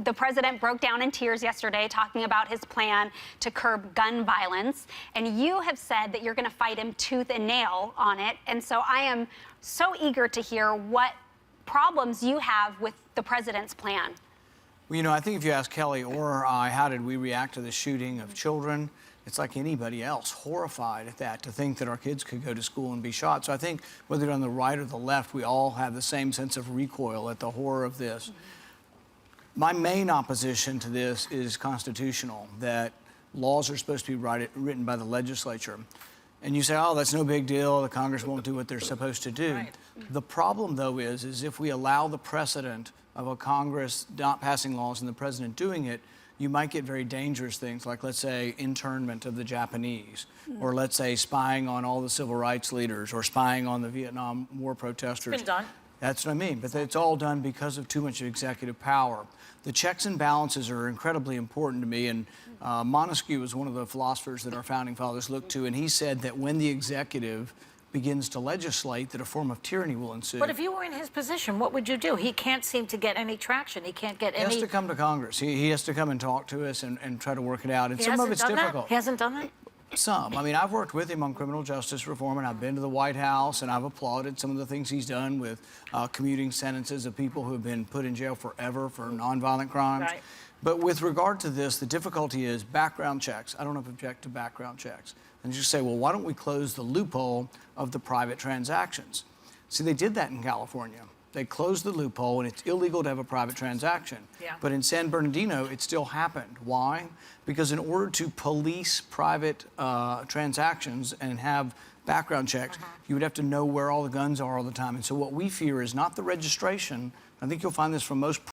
the president broke down in tears yesterday talking about his plan to curb gun violence, and you have said that you're going to fight him tooth and nail on it. And so I am so eager to hear what problems you have with the president's plan. Well, you know, I think if you ask Kelly or I, how did we react to the shooting of children, it's like anybody else, horrified at that, to think that our kids could go to school and be shot. So I think whether you're on the right or the left, we all have the same sense of recoil at the horror of this. My main opposition to this is constitutional, that laws are supposed to be written by the legislature. And you say, oh, that's no big deal, the Congress won't do what they're supposed to do. Right. The problem, though, is if we allow the precedent of a Congress not passing laws and the president doing it, you might get very dangerous things like, let's say, internment of the Japanese, or let's say spying on all the civil rights leaders, or spying on the Vietnam War protesters. It's been done. That's what I mean, but it's all done because of too much executive power. The checks and balances are incredibly important to me, and Montesquieu was one of the philosophers that our founding fathers looked to, and he said that when the executive begins to legislate, that a form of tyranny will ensue. But if you were in his position, what would you do? He can't seem to get any traction. He can't get any... He has to come to Congress. He has to come and talk to us and try to work it out, and some of it's difficult. He hasn't done that? Some. I mean, I've worked with him on criminal justice reform, and I've been to the White House, and I've applauded some of the things he's done with commuting sentences of people who have been put in jail forever for nonviolent crimes. Right. But with regard to this, the difficulty is background checks. I don't object to background checks. And you say, well, why don't we close the loophole of the private transactions? See, they did that in California. They closed the loophole, and it's illegal to have a private transaction. Yeah. But in San Bernardino, it still happened. Why? Because in order to police private transactions and have background checks, you would have to know where all the guns are all the time. And so what we fear is not the registration. I think you'll find this from most